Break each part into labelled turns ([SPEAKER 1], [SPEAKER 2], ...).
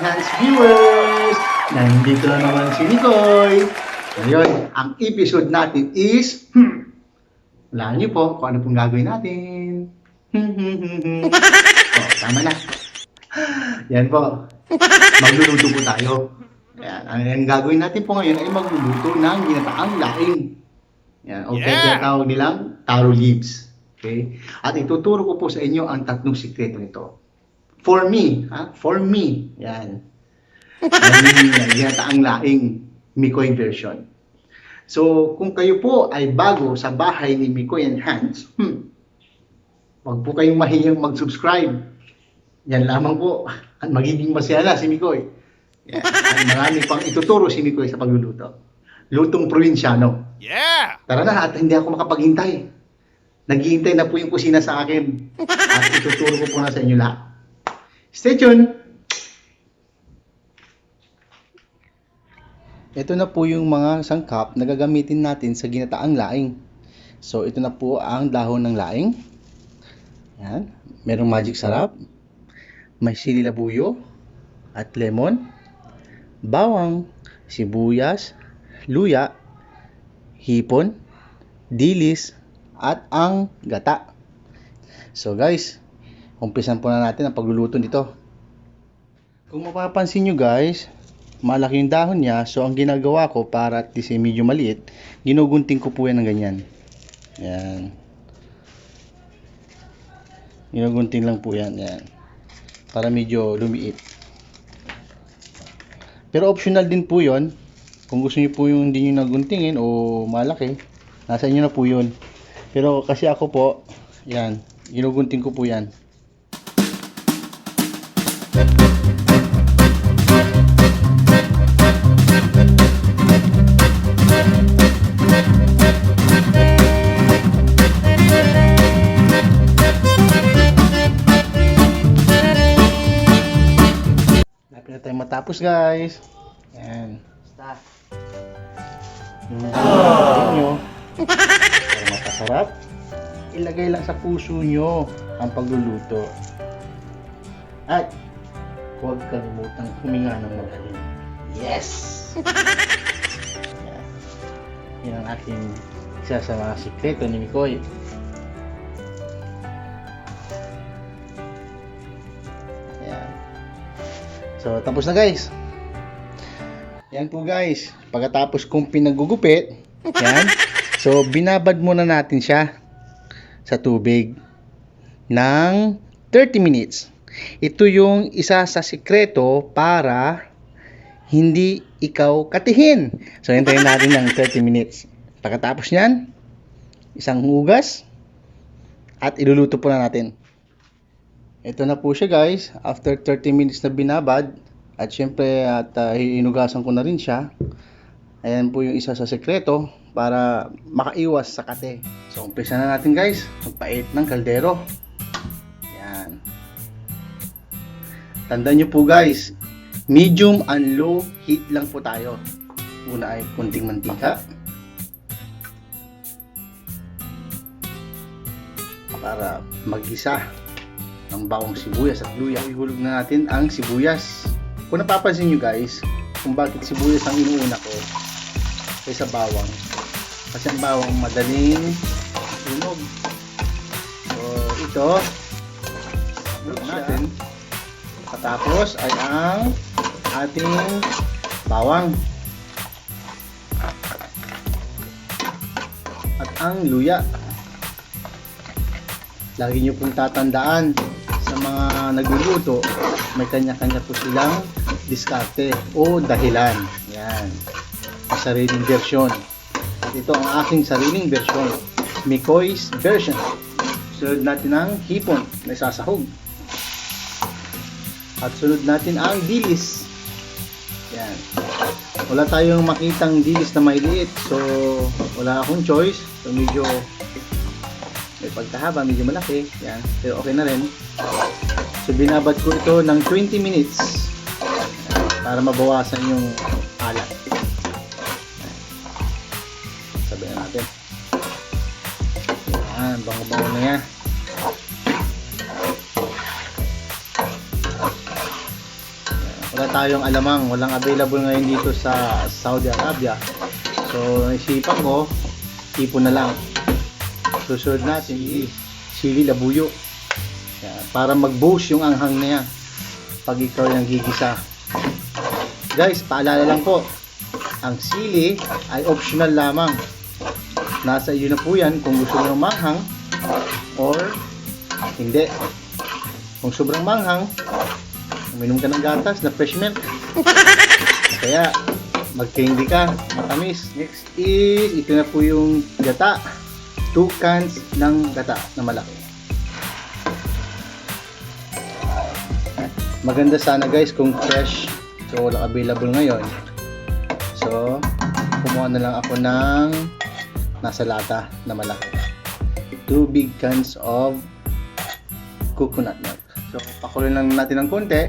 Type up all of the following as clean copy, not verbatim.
[SPEAKER 1] Hands viewers! Nandito na naman si Nicoy. Ngayon, ang episode natin is, wala niyo po kung ano pong gagawin natin. Tama na. Yan po. Magluluto po tayo. Yan. Ang gagawin natin po ngayon ay magluluto ng ginataang laing. Yan. O kaya tinatawag nilang taro leaves. Okay? At ituturo ko po sa inyo ang tatlong sikreto nito. For me, ha? For me. Yan. Ang ginataang laing Mikoy version. So, kung kayo po ay bago sa bahay ni Mikoy and Hans, wag po kayong mahiyang mag-subscribe. Yan lamang po. At magiging masaya na si Mikoy. Yan. At marami pang ituturo si Mikoy sa pagluluto. Lutong probinsyano.
[SPEAKER 2] Yeah!
[SPEAKER 1] Tara na, at hindi ako makapaghintay. Naghihintay na po yung kusina sa akin. At ituturo ko po na sa inyo lahat. Stay tuned! Ito na po yung mga sangkap na gagamitin natin sa ginataang laing. So, ito na po ang dahon ng laing. Yan. Merong magic sarap. May sili labuyo at lemon. Bawang, sibuyas, luya, hipon, dilis, at ang gata. So guys, umpisan po na natin ang pagluluto nito. Kung mapapansin nyo guys, malaki yung dahon niya. So ang ginagawa ko para at least medyo maliit, ginugunting ko po yan ng ganyan. Yan. Ginugunting lang po yan. Yan. Para medyo lumiit. Pero optional din po yon. Kung gusto niyo po yung hindi nyo naguntingin o malaki, nasa inyo na po yun. Pero kasi ako po, yan, ginugunting ko po yan. Lapit na tayo matapos guys. Yan. Basta. Yung nyo. Para makasarap, ilagay lang sa puso nyo ang pagluluto. At huwag kalimutang huminga ng malalim. Yes! Yan. Yan ang aking isa sa mga sikreto ni Mikoy. Yan. So, tapos na guys. Yan po guys. Pagkatapos kong pinagugupit, yan. So, binabad muna natin siya sa tubig ng 30 minutes. Ito yung isa sa sikreto para hindi ikaw katihin. So, hintayin natin ng 30 minutes. Pagkatapos niyan, isang hugas at iluluto po na natin. Ito na po siya guys. After 30 minutes na binabad, at syempre hinugasan ko na rin siya. Ayan po yung isa sa sekreto para makaiwas sa kate. So umpisa na natin guys. Magpait ng kaldero. Yan. Tandaan nyo po guys, medium and low heat lang po tayo. Una ay kunting mantika. Para mag-isa ng bawang sibuyas at luya. Ihulog na natin ang sibuyas. Kung napapansin nyo guys, kung bakit sibuyas ang inuuna ko kaysa bawang. Kasi ang bawang madaling sunog. So, ito, hulog natin. Patapos ay ang ating bawang. At ang luya. Lagi nyo pong tatandaan sa mga nagluluto, may kanya-kanya po silang diskarte o dahilan. Yan. Ang sariling version. At ito ang aking sariling version. Mikoy's version. Sunod natin ang hipon na isasahog. At sunod natin ang dilis. Yan. Wala tayong makitang dilis na may liit. So, wala akong choice. So, medyo may pagkahaba, medyo malaki. Yan. Pero okay na rin. So, binabad ko ito ng 20 minutes para mabawasan yung alat. Sabihin natin. Yan, bango-bango na yan. Wala tayong alamang. Walang available ngayon dito sa Saudi Arabia. So, naisipan ko, ipon na lang. Susunod natin, sili labuyo. Yan, para mag-boost yung anghang na yan pag ikaw yung gigisa. Guys, paalala lang po, ang sili ay optional lamang. Nasa iyo na po yan kung gusto mo ng manghang or hindi. Kung sobrang manghang, uminom ka ng gatas na fresh milk. Kaya, mag-candy ka, matamis. Next is, ito na po yung gata. 2 cans ng gata na malaki. Maganda sana guys kung fresh. So, wala available ngayon. So, kumuha na lang ako ng nasa lata na malaki. 2 big cans of coconut milk. So, pakuloyin lang natin ng konti,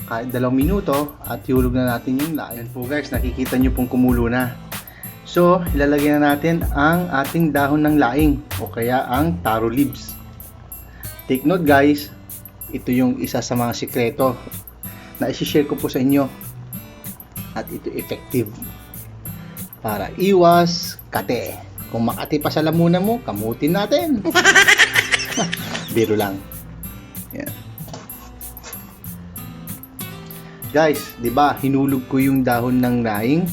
[SPEAKER 1] kahit 2 minuto, at ihulog na natin yung laing. Ayan po guys, nakikita nyo pong kumulo na. So, ilalagay na natin ang ating dahon ng laing, o kaya ang taro leaves. Take note guys, ito yung isa sa mga sikreto na isi-share ko po sa inyo. At ito effective para iwas kate. Kung makati pa sa lamunan mo, kamutin natin. Biro lang. Yan. Guys, 'di ba? Hinulog ko yung dahon ng laing.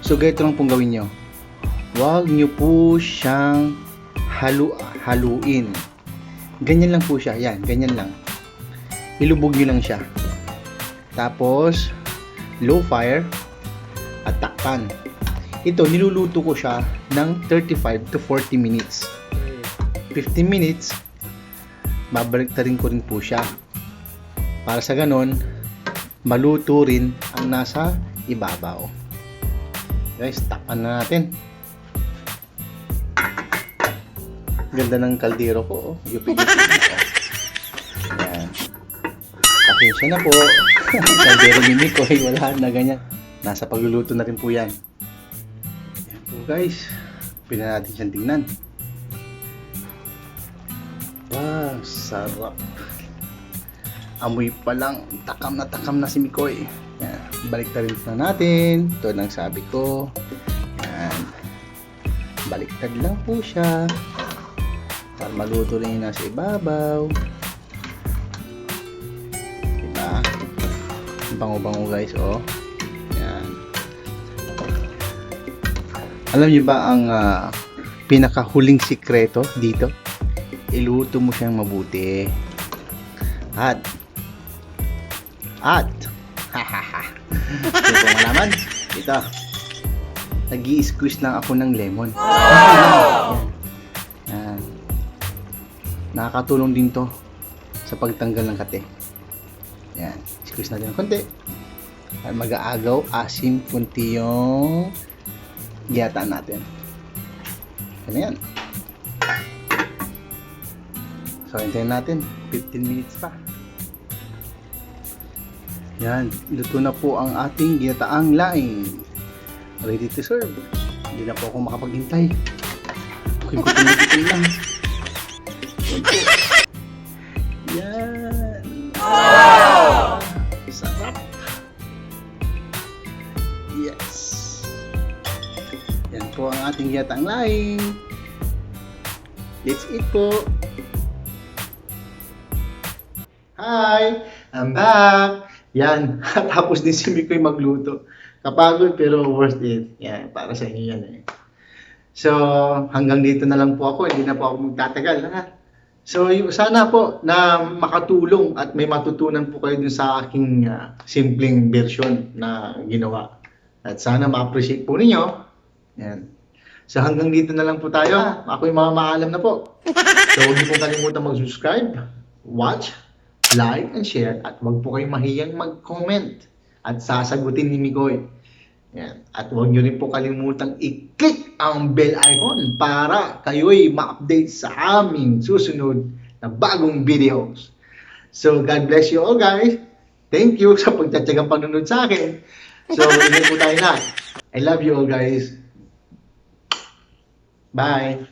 [SPEAKER 1] So, ganito lang pong gawin nyo. Huwag nyo po siyang haluin. Ganyan lang po siya. Yan, ganyan lang. Ilubog nyo lang siya. Tapos, low fire at takpan. Ito, niluluto ko siya ng 35 to 40 minutes. 15 minutes, babalik ta rin ko rin po siya. Para sa ganon, maluto rin ang nasa ibabaw. Guys, tapan na natin. Ganda ng kaldero ko. Oh. Ayan. Pasensya na po. Kaldero ni Mikoy, wala na ganyan. Nasa pagluluto na rin po yan. Ayan po guys. Pwede natin siyang tingnan. Wow, sarap. Amoy pa lang, takam na si Mikoy. Yan, balik na rin na natin. Ito lang sabi ko. Yan. Baliktad lang po siya. Para maluto rin yung nasa ibabaw. Diba? Bango-bango guys, oh. Yan. Alam niyo ba ang pinakahuling sikreto dito? Iluto mo siyang mabuti. At gusto mo malaman? Ito, nag-i-squeeze lang ako ng lemon. Yan. Nakakatulong din to sa pagtanggal ng kate. Yan, squeeze natin ng konti at mag-aagaw, asim kunti yung giyata natin. Ano yan? So, hintayin natin 15 minutes pa. Yan, luto na po ang ating ginataang laing. Ready to serve. Hindi na po ako makapaghintay. Okay, gutom lang. Yan. Wow! Sarap. Yes. Yan po ang ating ginataang laing. Let's eat po. Hi! I'm back! Yan, tapos din si Mikoy magluto. Kapagod pero worth it. Yan, para sa inyo yan eh. So, hanggang dito na lang po ako. Hindi na po ako magtatagal. Ha? So, sana po na makatulong at may matutunan po kayo dun sa aking simpleng version na ginawa. At sana ma-appreciate po ninyo. Yan. So, hanggang dito na lang po tayo. Ako yung mamaalam na po. So, huwag niyo po kalimutan mag-subscribe, watch, like and share, at wag po kayong mahiyang mag-comment at sasagutin ni Mikoy. Yan. At wag nyo rin po kalimutang i-click ang bell icon para kayo'y ma-update sa aming susunod na bagong videos. So, God bless you all guys. Thank you sa pagtatsagang panunod sa akin. So, ingat po tayo na. I love you all guys. Bye.